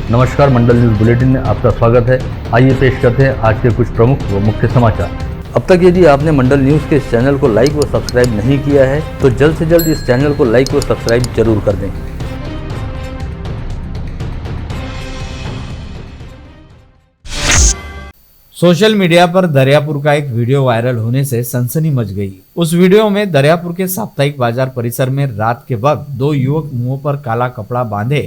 नमस्कार, मंडल news bulletin में आपका स्वागत है। आइए पेश करते हैं आज के कुछ प्रमुख व मुख्य समाचार। अब तक यदि आपने मंडल न्यूज के इस चैनल को लाइक व सब्सक्राइब नहीं किया है तो जल्द से जल्द इस चैनल को लाइक व सब्सक्राइब जरूर कर दें। सोशल मीडिया पर दरियापुर का एक वीडियो वायरल होने से सनसनी मच गई। उस वीडियो में दरियापुर के साप्ताहिक बाजार परिसर में रात के वक्त दो युवक मुंह पर काला कपड़ा बांधे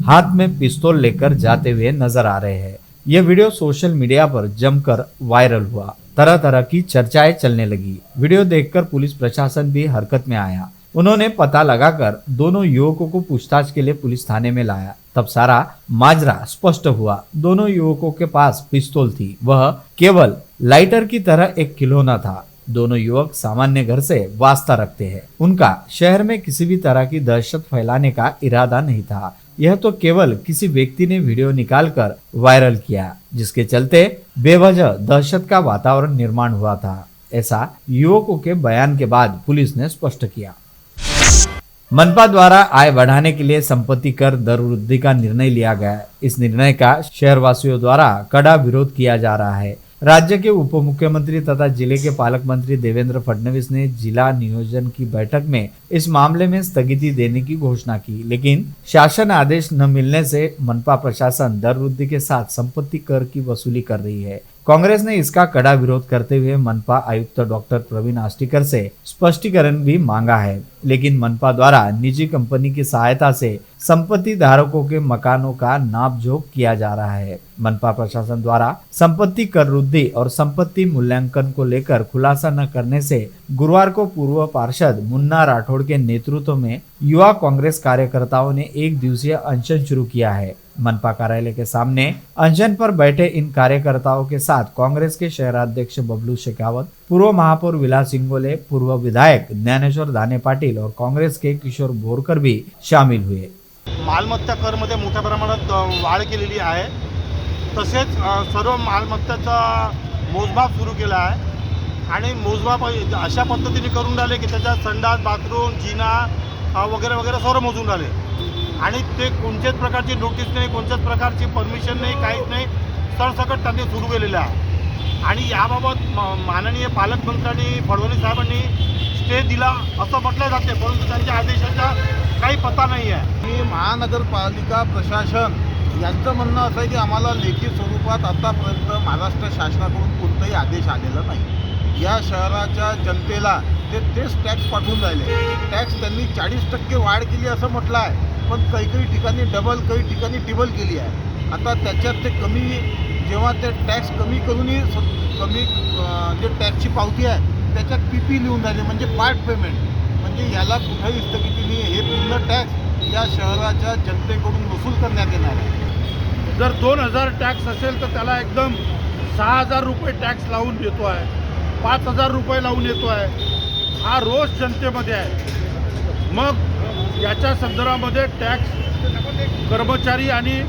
हाथ में पिस्तौल लेकर जाते हुए नजर आ रहे हैं। यह वीडियो सोशल मीडिया पर जमकर वायरल हुआ, तरह तरह की चर्चाएं चलने लगी। वीडियो देखकर पुलिस प्रशासन भी हरकत में आया। उन्होंने पता लगाकर दोनों युवकों को पूछताछ के लिए पुलिस थाने में लाया। तब सारा माजरा स्पष्ट हुआ। दोनों युवकों के पास पिस्तौल थी, वह केवल लाइटर की तरह एक खिलौना था। दोनों युवक सामान्य घर से वास्ता रखते हैं। उनका शहर में किसी भी तरह की दहशत फैलाने का इरादा नहीं था। यह तो केवल किसी व्यक्ति ने वीडियो निकालकर वायरल किया, जिसके चलते बेवजह दहशत का वातावरण निर्माण हुआ था। ऐसा युवकों के बयान के बाद पुलिस ने स्पष्ट किया। मनपा द्वारा आय बढ़ाने के लिए संपत्ति कर दर वृद्धि का निर्णय लिया गया है। इस निर्णय का शहरवासियों द्वारा कड़ा विरोध किया जा रहा है। राज्य के उप मुख्यमंत्री तथा जिले के पालक मंत्री देवेंद्र फडणवीस ने जिला नियोजन की बैठक में इस मामले में स्थगिति देने की घोषणा की, लेकिन शासन आदेश न मिलने से मनपा प्रशासन दर वृद्धि के साथ संपत्ति कर की वसूली कर रही है। कांग्रेस ने इसका कड़ा विरोध करते हुए मनपा आयुक्त डॉक्टर प्रवीण आष्टीकर से स्पष्टीकरण भी मांगा है, लेकिन मनपा द्वारा निजी कंपनी की सहायता से संपत्ति धारकों के मकानों का नापजोख किया जा रहा है। मनपा प्रशासन द्वारा संपत्ति कर वृद्धि और संपत्ति मूल्यांकन को लेकर खुलासा न करने से गुरुवार को पूर्व पार्षद मुन्ना राठौड़ के नेतृत्व में युवा कांग्रेस कार्यकर्ताओं ने एक दिवसीय अनशन शुरू किया है। मनपा कार्यालय के सामने अनशन पर बैठे इन कार्यकर्ताओं के साथ कांग्रेस के शहराध्यक्ष बबलू शेखावत, पूर्व महापौर विलास इंगोले, पूर्व विधायक ज्ञानेश्वर दाने पाटील और कांग्रेस के किशोर बोरकर भी शामिल हुए। मालमत्ता कर मध्ये मोठ्या प्रमाणात वाढ केलेली आहे। तसेच सर्व मालमत्ताचा मोजमाप सुरू केला आहे आणि मोजमाप अशा पद्धतीने करून राहिले की त्याच्यात संडास, बाथरूम, जिना वगैरे वगैरे सर्व मोजून राहिले आणि ते कोणत्याच प्रकारची नोटीस नाही, कोणत्याच प्रकारची परमिशन नाही, काहीच नाही, सरसकट त्यांनी सुरू केलेलं आहे। आणि याबाबत माननीय पालकमंत्र्यांनी फडणवीस साहेबांनी स्टे दिला असं म्हटलं जाते, परंतु त्यांच्या आदेशाचा काही पत्ता नाही आहे। महानगरपालिका प्रशासन यांचं म्हणणं असं आहे की आम्हाला लेखी स्वरूपात आतापर्यंत महाराष्ट्र शासनाकडून कोणताही आदेश आलेला नाही। या शहराच्या जनतेला तेच टॅक्स पाठवून राहिले। टॅक्स त्यांनी 40% वाढ केली असं म्हटलं आहे, पण काही ठिकाणी डबल, काही ठिकाणी टिबल केली आहे। आता त्याच्यात ते कमी, जेव्हा ते टॅक्स कमी करूनही कमी जे टॅक्सची पावती आहे त्याच्यात PP लिहून राहिले, म्हणजे पार्ट पेमेंट। म्हणजे याला कुठेही स्थगिती नाही। हे पूर्ण टॅक्स या शहराच्या जनतेकडून वसूल करण्यात येणार आहे। जर 2000 टॅक्स असेल तर त्याला एकदम 6000 रुपये टॅक्स लावून देतो आहे, 5000 रुपये लावून येतो आहे। हा रोष जनतेमध्ये आहे। मग याच्या संदर्भामध्ये टॅक्स कर्मचारी आणि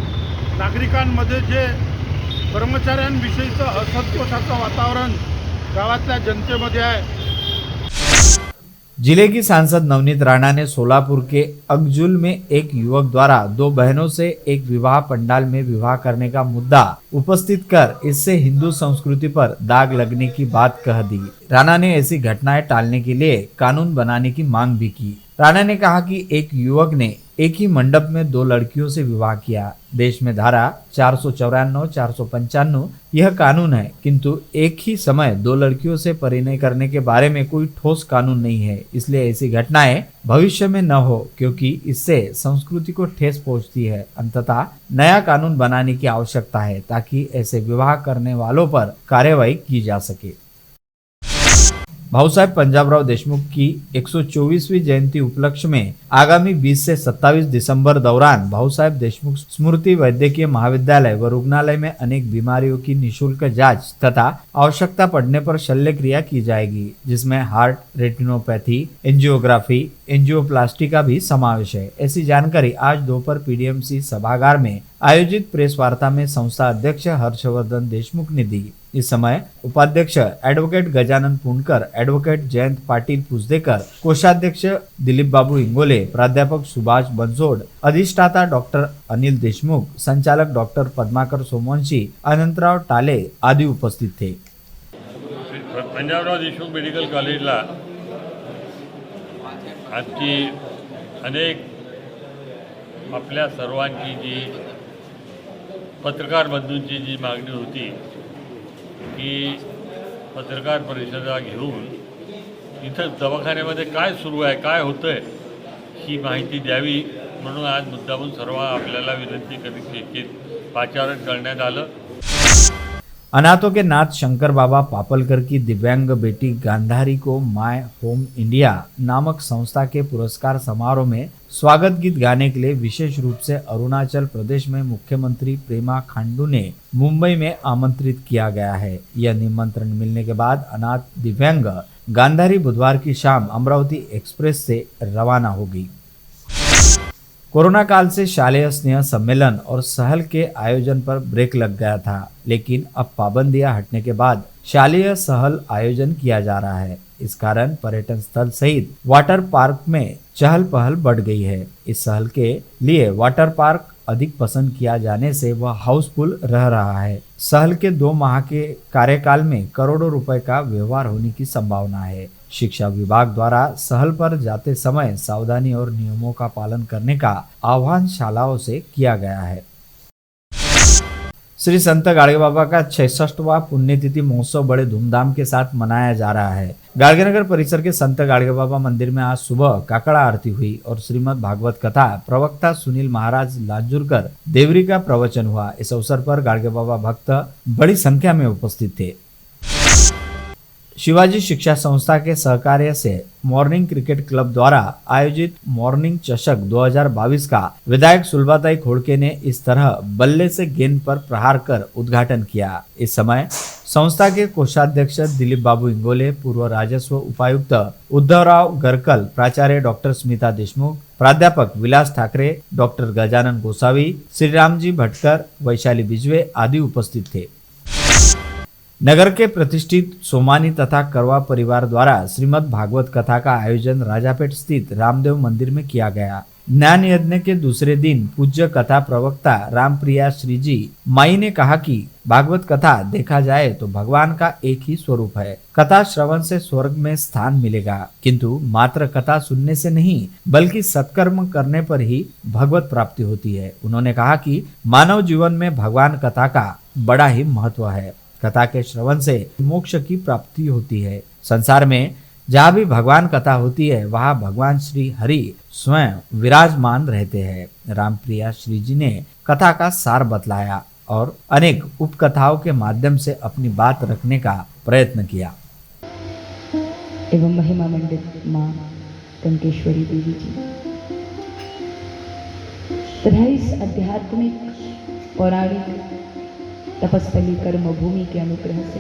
नागरिकांमध्ये जे कर्मचाऱ्यांविषयीचं असंतोषाचं वातावरण गावातल्या जनतेमध्ये आहे। जिले की सांसद नवनीत राणा ने सोलापुर के अगजुल में एक युवक द्वारा दो बहनों से एक विवाह पंडाल में विवाह करने का मुद्दा उपस्थित कर इससे हिंदू संस्कृति पर दाग लगने की बात कह दी। राणा ने ऐसी घटनाएं टालने के लिए कानून बनाने की मांग भी की। राणा ने कहा कि एक युवक ने एक ही मंडप में दो लड़कियों से विवाह किया। देश में धारा 454, 495 यह कानून है, किंतु एक ही समय दो लड़कियों से परिणय करने के बारे में कोई ठोस कानून नहीं है। इसलिए ऐसी घटनाएं भविष्य में न हो, क्योंकि इससे संस्कृति को ठेस पहुंचती है। अंततः नया कानून बनाने की आवश्यकता है ताकि ऐसे विवाह करने वालों पर कार्रवाई की जा सके। भाऊसाहेब पंजाबराव देशमुख की 124वीं जयंती उपलक्ष्य में आगामी 20 से 27 दिसंबर दौरान भाऊसाहेब देशमुख स्मृति वैद्यकीय महाविद्यालय व रुग्णालय में अनेक बीमारियों की निःशुल्क जांच तथा आवश्यकता पड़ने पर शल्य क्रिया की जाएगी, जिसमें हार्ट, रेटिनोपैथी, एंजियोग्राफी, एंजियोप्लास्टी का भी समावेश है। ऐसी जानकारी आज दोपहर PDMC सभागार में आयोजित प्रेस वार्ता में संस्था अध्यक्ष हर्षवर्धन देशमुख ने दी। इस समय उपाध्यक्ष एडवोकेट गजानन पुणकर, एडवोकेट जयंत पाटिल पुजदेकर, कोषाध्यक्ष दिलीप बाबू इंगोले, प्राध्यापक सुभाष बंसोड, अधिष्ठाता डॉक्टर अनिल देशमुख, संचालक डॉक्टर पद्माकर सोमवंशी, अनंतराव टाले आदि उपस्थित थे। पंजाबराव देशमुख मेडिकल कॉलेजला आजची अनेक आपल्या सर्वांची जी पत्रकार बंधूंची जी मागणी होती की पत्रकार परिषदा घेऊन इथं दवाखान्यामध्ये काय सुरू आहे, काय होतं आहे ही माहिती द्यावी म्हणून आज मुद्दामून सर्व आपल्याला विनंती की पाचारण करण्यात आलं। अनाथों के नाथ शंकर बाबा पापलकर की दिव्यांग बेटी गांधारी को माय होम इंडिया नामक संस्था के पुरस्कार समारोह में स्वागत गीत गाने के लिए विशेष रूप से अरुणाचल प्रदेश में मुख्यमंत्री पेमा खांडू ने मुंबई में आमंत्रित किया गया है। यह निमंत्रण मिलने के बाद अनाथ दिव्यांग गांधारी बुधवार की शाम अमरावती एक्सप्रेस से रवाना हो गई। कोरोना काल से शालेय स्नेह सम्मेलन और सहल के आयोजन पर ब्रेक लग गया था, लेकिन अब पाबंदियां हटने के बाद शालेय सहल आयोजन किया जा रहा है। इस कारण पर्यटन स्थल सहित वाटर पार्क में चहल पहल बढ़ गई है। इस सहल के लिए वाटर पार्क अधिक पसंद किया जाने से वह हाउसफुल रह रहा है। सहल के 2 माह के कार्यकाल में करोड़ों रुपए का व्यवहार होने की संभावना है। शिक्षा विभाग द्वारा सहल पर जाते समय सावधानी और नियमों का पालन करने का आह्वान शालाओं से किया गया है। श्री संत गाड़गे बाबा का 66वां पुण्यतिथि महोत्सव बड़े धूमधाम के साथ मनाया जा रहा है। गाड़गेनगर परिसर के संत गाड़गे बाबा मंदिर में आज सुबह काकड़ा आरती हुई और श्रीमद् भागवत कथा प्रवक्ता सुनील महाराज लांजूरकर देवरी का प्रवचन हुआ। इस अवसर पर गाड़गे बाबा भक्त बड़ी संख्या में उपस्थित थे। शिवाजी शिक्षा संस्था के सहकार्य से मॉर्निंग क्रिकेट क्लब द्वारा आयोजित मॉर्निंग चषक 2022 का विधायक सुलभाताई खोड़के ने इस तरह बल्ले से गेंद पर प्रहार कर उद्घाटन किया। इस समय संस्था के कोषाध्यक्ष दिलीप बाबू इंगोले, पूर्व राजस्व उपायुक्त उद्धवराव गरकल, प्राचार्य डॉक्टर स्मिता देशमुख, प्राध्यापक विलास ठाकरे, डॉक्टर गजानन गोसावी, श्रीरामजी भटकर, वैशाली बिजवे आदि उपस्थित थे। नगर के प्रतिष्ठित सोमानी तथा करवा परिवार द्वारा श्रीमद् भागवत कथा का आयोजन राजापेट स्थित रामदेव मंदिर में किया गया। ज्ञान यज्ञ के दूसरे दिन पूज्य कथा प्रवक्ता रामप्रिया श्री जी माई ने कहा कि भागवत कथा देखा जाए तो भगवान का एक ही स्वरूप है। कथा श्रवण से स्वर्ग में स्थान मिलेगा, किंतु मात्र कथा सुनने से नहीं बल्कि सत्कर्म करने पर ही भगवत प्राप्ति होती है। उन्होंने कहा कि मानव जीवन में भगवान कथा का बड़ा ही महत्व है। कथा के श्रवण से मोक्ष की प्राप्ति होती है। संसार में जहाँ भी भगवान कथा होती है वहाँ भगवान श्री हरि स्वयं विराजमान रहते हैं। रामप्रिया श्री जी ने कथा का सार बतलाया और अनेक उपकथाओं के माध्यम से अपनी बात रखने का प्रयत्न किया। एवं महिमा मंडित माँ टंकेश्वरी देवी जी तथा इस आध्यात्मिक पौराणिक तपस्थली कर्मभूमि के अनुग्रह से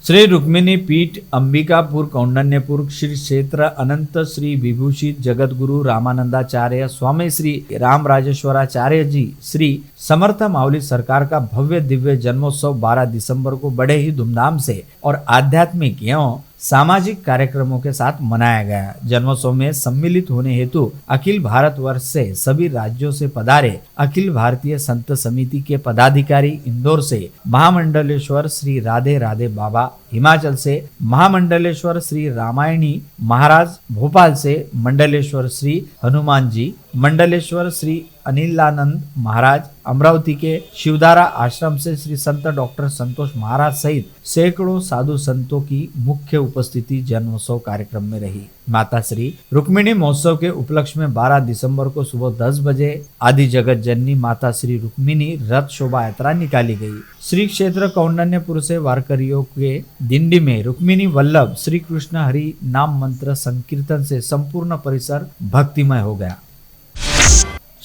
श्री रुक्मिणी पीठ अंबिकापुर कौंडन्यपुर श्री क्षेत्र अनंत श्री विभूषित जगत गुरु रामानंदाचार्य स्वामी श्री राम राजेश्वराचार्य जी श्री समर्थ माउली सरकार का भव्य दिव्य जन्मोत्सव 12 दिसंबर को बड़े ही धूमधाम से और आध्यात्मिक एवं सामाजिक कार्यक्रमों के साथ मनाया गया। जन्मोत्सव में सम्मिलित होने हेतु अखिल भारत वर्ष से सभी राज्यों से पधारे अखिल भारतीय संत समिति के पदाधिकारी इंदौर से महामंडलेश्वर श्री राधे राधे बाबा, हिमाचल से महामंडलेश्वर श्री रामायणी महाराज, भोपाल से मंडलेश्वर श्री हनुमान जी, मंडलेश्वर श्री अनिलानंद महाराज, अमरावती के शिवधारा आश्रम से श्री संत डॉक्टर संतोष महाराज सहित सैकड़ों साधु संतों की मुख्य उपस्थिति जन्मोत्सव कार्यक्रम में रही। माता श्री रुक्मिणी महोत्सव के उपलक्ष्य में 12 दिसंबर को सुबह 10 बजे आदि जगत जननी माता श्री रुक्मिणी रथ शोभा यात्रा निकाली गई। श्री क्षेत्र कौंडन्यपुर से वारकरियों के दिंडी में रुक्मिणी वल्लभ श्री कृष्ण हरि नाम मंत्र संकीर्तन से संपूर्ण परिसर भक्तिमय हो गया।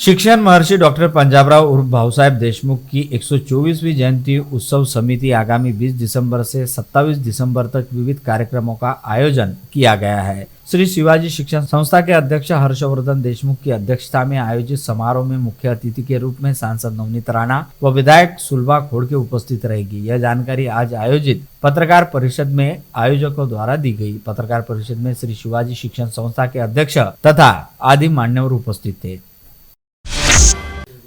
शिक्षण महर्षि डॉक्टर पंजाबराव उर्फ भाऊसाहेब देशमुख की 124वीं जयंती उत्सव समिति आगामी 20 दिसंबर से 27 दिसंबर तक विविध कार्यक्रमों का आयोजन किया गया है। श्री शिवाजी शिक्षण संस्था के अध्यक्ष हर्षवर्धन देशमुख की अध्यक्षता में आयोजित समारोह में मुख्य अतिथि के रूप में सांसद नवनीत राणा व विधायक सुलभा खोड़के उपस्थित रहेगी। यह जानकारी आज आयोजित पत्रकार परिषद में आयोजकों द्वारा दी गई। पत्रकार परिषद में श्री शिवाजी शिक्षण संस्था के अध्यक्ष तथा आदि मान्यवर उपस्थित थे।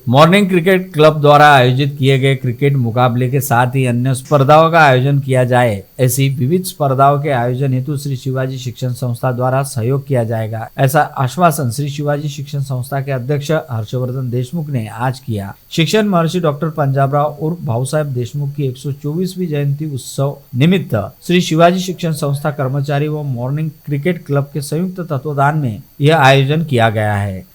मॉर्निंग क्रिकेट क्लब द्वारा आयोजित किए गए क्रिकेट मुकाबले के साथ ही अन्य स्पर्धाओं का आयोजन किया जाए, ऐसी विविध स्पर्धाओं के आयोजन हेतु श्री शिवाजी शिक्षण संस्था द्वारा सहयोग किया जाएगा, ऐसा आश्वासन श्री शिवाजी शिक्षण संस्था के अध्यक्ष हर्षवर्धन देशमुख ने आज किया। शिक्षण महर्षि डॉक्टर पंजाबराव उर्फ भाऊसाहेब देशमुख की 124वीं जयंती उत्सव निमित्त श्री शिवाजी शिक्षण संस्था कर्मचारी व मॉर्निंग क्रिकेट क्लब के संयुक्त तत्वाधान में यह आयोजन किया गया है।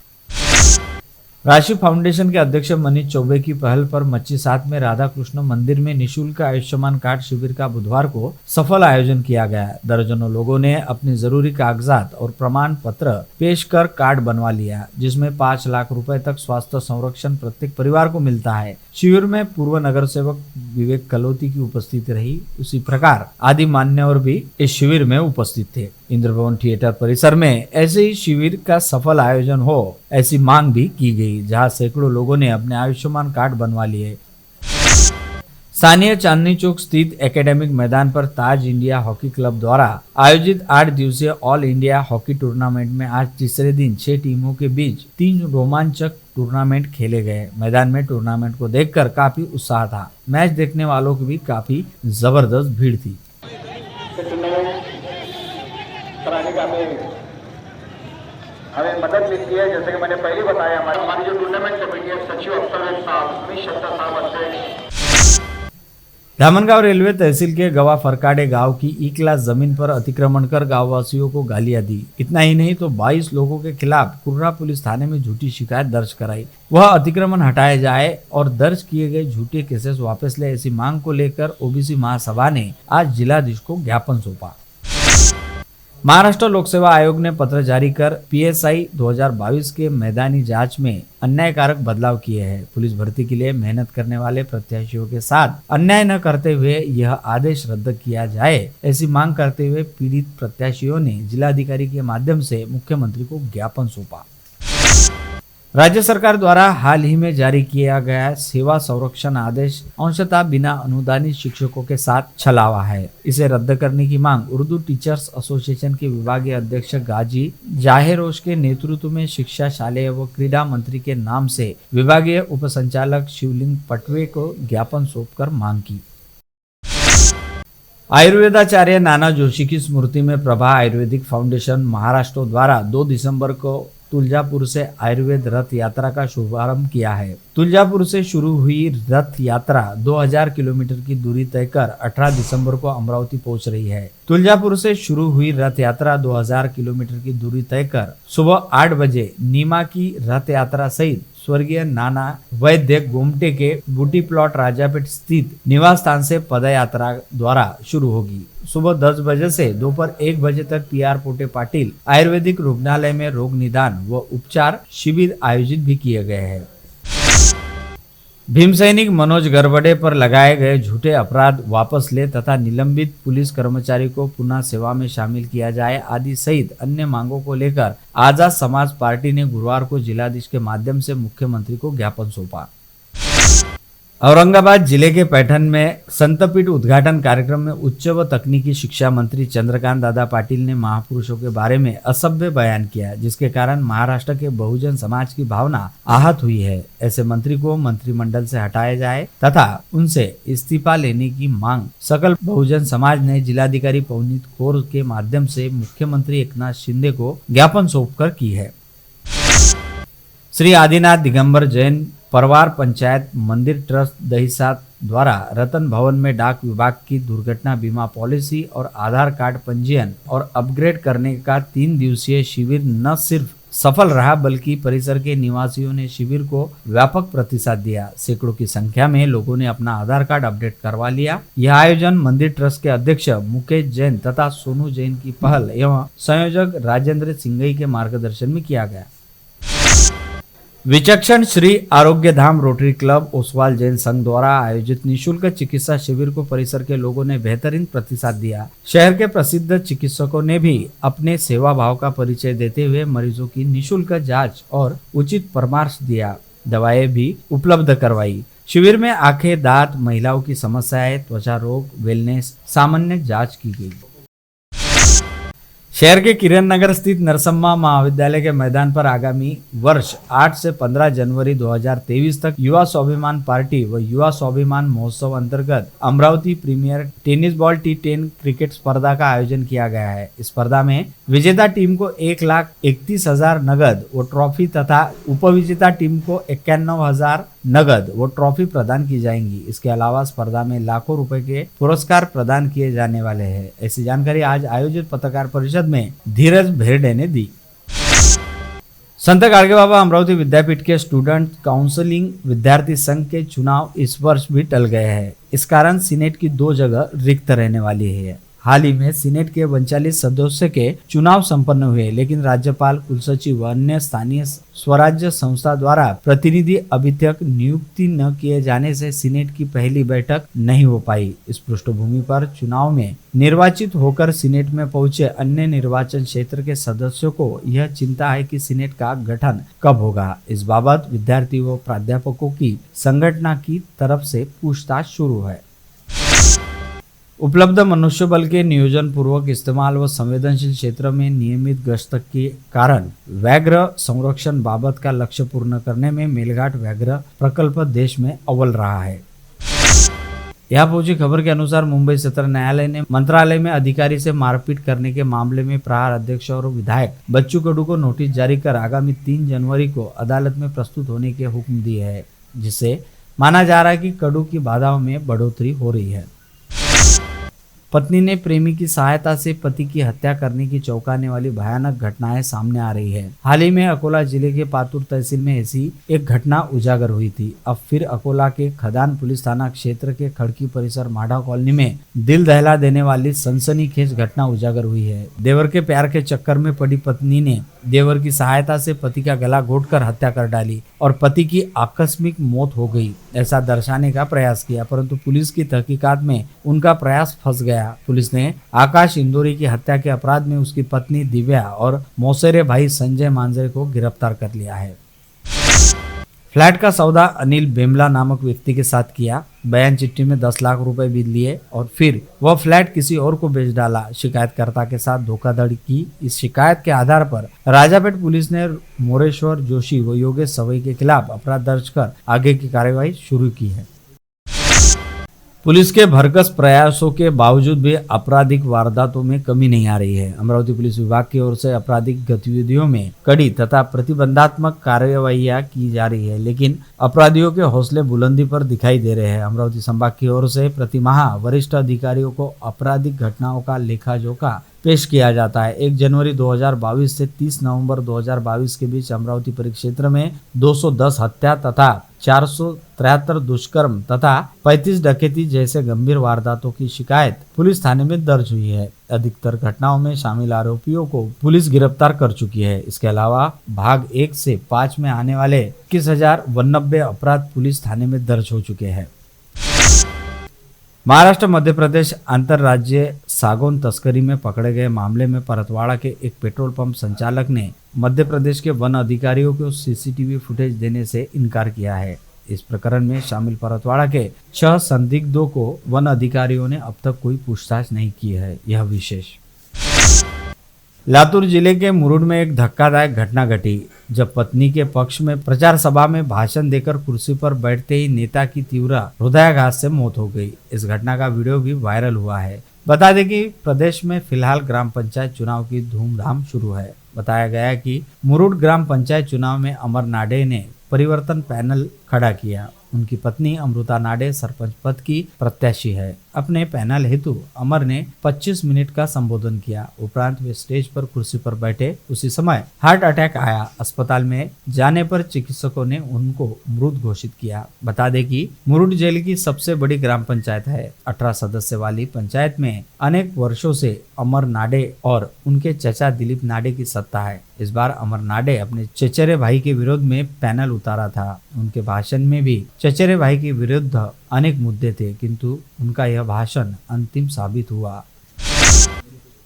राशि फाउंडेशन के अध्यक्ष मनीष चौबे की पहल पर मच्छी 7 में राधा कृष्ण मंदिर में निशुल्क आयुष्मान कार्ड शिविर का बुधवार को सफल आयोजन किया गया। दर्जनों लोगों ने अपनी जरूरी कागजात और प्रमाण पत्र पेश कर कार्ड बनवा लिया, जिसमें 5 लाख रुपए तक स्वास्थ्य संरक्षण प्रत्येक परिवार को मिलता है। शिविर में पूर्व नगर सेवक विवेक कलोती की उपस्थिति रही। उसी प्रकार आदि मान्यवर भी इस शिविर में उपस्थित थे। इंद्रभवन थिएटर परिसर में ऐसे ही शिविर का सफल आयोजन हो, ऐसी मांग भी की गई, जहां सैकड़ों लोगों ने अपने आयुष्मान कार्ड बनवा लिए। स्थानीय चांदनी चौक स्थित एकेडमिक मैदान पर ताज इंडिया हॉकी क्लब द्वारा आयोजित 8 दिवसीय ऑल इंडिया हॉकी टूर्नामेंट में आज तीसरे दिन 6 टीमों के बीच 3 रोमांचक टूर्नामेंट खेले गए। मैदान में टूर्नामेंट को देखकर काफी उत्साह था। मैच देखने वालों की भी काफी जबरदस्त भीड़ थी। हमें मदद मिलती है, जैसे कि मैंने पहले बताया, हमारी जो टूर्नामेंट कमेटी है सचिव अफसर साहब, अमित शक्ता साहब अध्यक्ष। धामनगांव रेलवे तहसील के गवा फरकाडे गांव की ई क्लास जमीन पर अतिक्रमण कर गांववासियों को गालियां दी। इतना ही नहीं तो 22 लोगों के खिलाफ कुर्रा पुलिस थाने में झूठी शिकायत दर्ज कराई। वह अतिक्रमण हटाया जाए और दर्ज किए गए झूठे केसेस वापस ले, ऐसी मांग को लेकर ओबीसी महासभा ने आज जिलाधीश को ज्ञापन सौंपा। महाराष्ट्र लोक सेवा आयोग ने पत्र जारी कर पीएसआई 2022 के मैदानी जांच में अन्यायकारक बदलाव किए हैं। पुलिस भर्ती के लिए मेहनत करने वाले प्रत्याशियों के साथ अन्याय न करते हुए यह आदेश रद्द किया जाए, ऐसी मांग करते हुए पीड़ित प्रत्याशियों ने जिलाधिकारी के माध्यम से मुख्यमंत्री को ज्ञापन सौंपा। राज्य सरकार द्वारा हाल ही में जारी किया गया सेवा संरक्षण आदेश अंशतः बिना अनुदानित शिक्षकों के साथ छलावा है। इसे रद्द करने की मांग उर्दू टीचर्स एसोसिएशन के विभागीय अध्यक्ष गाजी जाहेरोश के नेतृत्व में शिक्षा, शालेय व क्रीड़ा मंत्री के नाम से विभागीय उपसंचालक शिवलिंग पटवे को ज्ञापन सौंपकर मांग की। आयुर्वेदाचार्य नाना जोशी की स्मृति में प्रभा आयुर्वेदिक फाउंडेशन महाराष्ट्र द्वारा 2 दिसंबर को तुलजापुर से आयुर्वेद रथ यात्रा का शुभारंभ किया है। तुलजापुर से शुरू हुई रथ यात्रा 2000 किलोमीटर की दूरी तय कर 18 दिसंबर को अमरावती पहुंच रही है। तुलजापुर से शुरू हुई रथ यात्रा 2000 किलोमीटर की दूरी तय कर सुबह 8 बजे नीमा की रथ यात्रा सहित स्वर्गीय नाना वैद्य गोमटे के बूटी प्लॉट राजापेट स्थित निवास स्थान से पदयात्रा द्वारा शुरू होगी। सुबह 10 बजे से दोपहर 1 बजे तक पीआर पोटे पाटिल आयुर्वेदिक रुग्णालय में रोग निदान व उपचार शिविर आयोजित भी किए गए हैं। भीमसैनिक मनोज गरबड़े पर लगाए गए झूठे अपराध वापस ले तथा निलंबित पुलिस कर्मचारी को पुनः सेवा में शामिल किया जाए आदि सहित अन्य मांगों को लेकर आजाद समाज पार्टी ने गुरुवार को जिलाधीश के माध्यम से मुख्यमंत्री को ज्ञापन सौंपा। औरंगाबाद जिले के पैठन में संतपीठ उद्घाटन कार्यक्रम में उच्च व तकनीकी शिक्षा मंत्री चंद्रकांत दादा पाटिल ने महापुरुषों के बारे में असभ्य बयान किया, जिसके कारण महाराष्ट्र के बहुजन समाज की भावना आहत हुई है। ऐसे मंत्री को मंत्रिमंडल से हटाया जाए तथा उनसे इस्तीफा लेने की मांग सकल बहुजन समाज ने जिलाधिकारी पवनीत कौर के माध्यम से मुख्यमंत्री एकनाथ शिंदे को ज्ञापन सौंपकर की है। श्री आदिनाथ दिगंबर जैन परवार पंचायत मंदिर ट्रस्ट दहिसात द्वारा रतन भवन में डाक विभाग की दुर्घटना बीमा पॉलिसी और आधार कार्ड पंजीयन और अपग्रेड करने का 3 दिवसीय शिविर न सिर्फ सफल रहा बल्कि परिसर के निवासियों ने शिविर को व्यापक प्रतिसाद दिया। सैकड़ों की संख्या में लोगों ने अपना आधार कार्ड अपडेट करवा लिया। यह आयोजन मंदिर ट्रस्ट के अध्यक्ष मुकेश जैन तथा सोनू जैन की पहल एवं संयोजक राजेंद्र सिंघई के मार्गदर्शन में किया गया। विचक्षण श्री आरोग्य धाम रोटरी क्लब ओसवाल जैन संघ द्वारा आयोजित निशुल्क चिकित्सा शिविर को परिसर के लोगों ने बेहतरीन प्रतिसाद दिया। शहर के प्रसिद्ध चिकित्सकों ने भी अपने सेवा भाव का परिचय देते हुए मरीजों की निशुल्क जांच और उचित परामर्श दिया, दवाएं भी उपलब्ध करवाई। शिविर में आंखें, दांत, महिलाओं की समस्याएं, त्वचा रोग, वेलनेस, सामान्य जांच की गई। शहर के किरण नगर स्थित नरसम्मा महाविद्यालय के मैदान पर आगामी वर्ष 8 से 15 जनवरी 2023 तक युवा स्वाभिमान पार्टी व युवा स्वाभिमान महोत्सव अंतर्गत Amravati premier tennis ball T10 cricket स्पर्धा का आयोजन किया गया है। इस स्पर्धा में विजेता टीम को 1,31,000 नगद व ट्रॉफी तथा उपविजेता टीम को 91,000 नगद वो ट्रॉफी प्रदान की जाएंगी। इसके अलावा स्पर्धा में लाखों रुपए के पुरस्कार प्रदान किए जाने वाले हैं। ऐसी जानकारी आज आयोजित पत्रकार परिषद में धीरज भेड़े ने दी। संत गाडगे बाबा अमरावती विद्यापीठ के स्टूडेंट काउंसलिंग विद्यार्थी संघ के चुनाव इस वर्ष भी टल गए हैं। इस कारण सीनेट की 2 जगह रिक्त रहने वाली है। हाल ही में सीनेट के 39 सदस्यों के चुनाव संपन्न हुए, लेकिन राज्यपाल, कुलसचिव व अन्य स्थानीय स्वराज्य संस्था द्वारा प्रतिनिधि अभी तक नियुक्ति न किए जाने से सीनेट की पहली बैठक नहीं हो पाई। इस पृष्ठभूमि पर चुनाव में निर्वाचित होकर सीनेट में पहुंचे अन्य निर्वाचन क्षेत्र के सदस्यों को यह चिंता है कि सीनेट का गठन कब होगा। इस बाबत विद्यार्थी व प्राध्यापकों की संगठन की तरफ से पूछताछ शुरू है। उपलब्ध मनुष्यबल के नियोजन पूर्वक इस्तेमाल व संवेदनशील क्षेत्र में नियमित गश्त के कारण व्याघ्र संरक्षण बाबत का लक्ष्य पूर्ण करने में मेलघाट व्याघ्र प्रकल्प देश में अव्वल रहा है। यहाँ पहुंची खबर के अनुसार मुंबई सत्र न्यायालय ने मंत्रालय में अधिकारी से मारपीट करने के मामले में प्रहार अध्यक्ष और विधायक बच्चू कडू को नोटिस जारी कर आगामी 3 जनवरी को अदालत में प्रस्तुत होने के हुक्म दिए है, जिससे माना जा रहा है कि कडू की बाधाओं में बढ़ोतरी हो रही है। पत्नी ने प्रेमी की सहायता से पति की हत्या करने की चौंकाने वाली भयानक घटनाएं सामने आ रही है। हाल ही में अकोला जिले के पातुर तहसील में ऐसी एक घटना उजागर हुई थी। अब फिर अकोला के खदान पुलिस थाना क्षेत्र के खड़की परिसर माढ़ा कॉलोनी में दिल दहला देने वाली सनसनीखेज घटना उजागर हुई है। देवर के प्यार के चक्कर में पड़ी पत्नी ने देवर की सहायता से पति का गला घोटकर हत्या कर डाली और पति की आकस्मिक मौत हो गई, ऐसा दर्शाने का प्रयास किया, परंतु पुलिस की तहकीकात में उनका प्रयास फंस गया। पुलिस ने आकाश इंदौरी की हत्या के अपराध में उसकी पत्नी दिव्या और मौसेरे भाई संजय मांजरे को गिरफ्तार कर लिया है। फ्लैट का सौदा अनिल बेमला नामक व्यक्ति के साथ किया। बयान चिट्ठी में 10 लाख रुपए भी लिए और फिर वह फ्लैट किसी और को बेच डाला। शिकायतकर्ता के साथ धोखाधड़ी की। इस शिकायत के आधार पर राजापेट पुलिस ने मोरेश्वर जोशी व योगेश सवई के खिलाफ अपराध दर्ज कर आगे की कार्रवाई शुरू की है। पुलिस के भरकस प्रयासों के बावजूद भी आपराधिक वारदातों में कमी नहीं आ रही है। अमरावती पुलिस विभाग की ओर से आपराधिक गतिविधियों में कड़ी तथा प्रतिबंधात्मक कार्यवाहियां की जा रही है, लेकिन अपराधियों के हौसले बुलंदी पर दिखाई दे रहे हैं। अमरावती संभाग की ओर से प्रतिमाह वरिष्ठ अधिकारियों को आपराधिक घटनाओं का लेखा जोखा पेश किया जाता है। 1 जनवरी 2022 से 30 नवंबर 2022 के बीच अमरावती परिक्षेत्र में 210 हत्या तथा 473 दुष्कर्म तथा 35 डकैती जैसे गंभीर वारदातों की शिकायत पुलिस थाने में दर्ज हुई है। अधिकतर घटनाओं में शामिल आरोपियों को पुलिस गिरफ्तार कर चुकी है। इसके अलावा भाग 1 से 5 में आने वाले 21,092 अपराध पुलिस थाने में दर्ज हो चुके हैं। महाराष्ट्र मध्य प्रदेश अंतरराज्य सागौन तस्करी में पकड़े गए मामले में परतवाड़ा के एक पेट्रोल पंप संचालक ने मध्य प्रदेश के वन अधिकारियों को सीसीटीवी फुटेज देने से इनकार किया है। इस प्रकरण में शामिल परतवाड़ा के 6 संदिग्धों को वन अधिकारियों ने अब तक कोई पूछताछ नहीं की है। यह विशेष। लातूर जिले के मुरुड में एक धक्कादायक घटना घटी, जब पत्नी के पक्ष में प्रचार सभा में भाषण देकर कुर्सी पर बैठते ही नेता की तीव्र हृदयाघात से मौत हो गई। इस घटना का वीडियो भी वायरल हुआ है। बता दें कि प्रदेश में फिलहाल ग्राम पंचायत चुनाव की धूमधाम शुरू है। बताया गया कि मुरुड ग्राम पंचायत चुनाव में अमर नाडे ने परिवर्तन पैनल खड़ा किया। उनकी पत्नी अमृता नाडे सरपंच पद की प्रत्याशी है। अपने पैनल हेतु अमर ने 25 मिनट का संबोधन किया। उपरांत वे स्टेज पर कुर्सी पर बैठे। उसी समय हार्ट अटैक आया। अस्पताल में जाने पर चिकित्सकों ने उनको मृत घोषित किया। बता दें कि मुरुड जेल की सबसे बड़ी ग्राम पंचायत है। 18 सदस्य वाली पंचायत में अनेक वर्षों से अमर नाडे और उनके चचा दिलीप नाडे की सत्ता है। इस बार अमर नाडे अपने चचेरे भाई के विरोध में पैनल उतारा था। उनके भाषण में भी चचेरे भाई के विरुद्ध अनेक मुद्दे थे, किंतु उनका यह भाषण अंतिम साबित हुआ।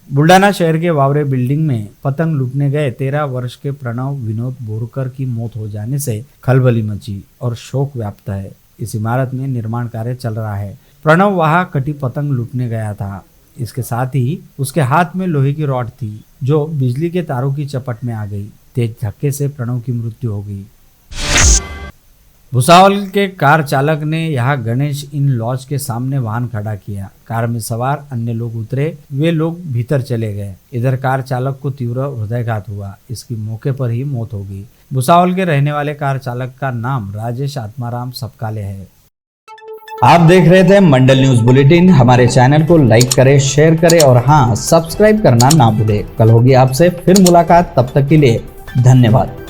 बुल्डाना शहर के वावरे बिल्डिंग में पतंग लूटने गए 13 वर्ष के प्रणव विनोद बोरकर की मौत हो जाने से खलबली मची और शोक व्याप्त है। इस इमारत में निर्माण कार्य चल रहा है। प्रणव वहां कटी पतंग लूटने गया था। इसके साथ ही उसके हाथ में लोहे की रॉड थी जो बिजली के तारों की चपेट में आ गई। तेज धक्के से प्रणव की मृत्यु हो गई। भुसावल के कार चालक ने यहां गणेश इन लॉज के सामने वाहन खड़ा किया। कार में सवार अन्य लोग उतरे। वे लोग भीतर चले गए। इधर कार चालक को तीव्र हृदयघात हुआ। इसकी मौके पर ही मौत हो गई। भुसावल के रहने वाले कार चालक का नाम राजेश आत्माराम सपकाले है। आप देख रहे थे मंडल न्यूज बुलेटिन। हमारे चैनल को लाइक करें, शेयर करें और हाँ, सब्सक्राइब करना ना भूलें। कल होगी आपसे फिर मुलाकात। तब तक के लिए धन्यवाद।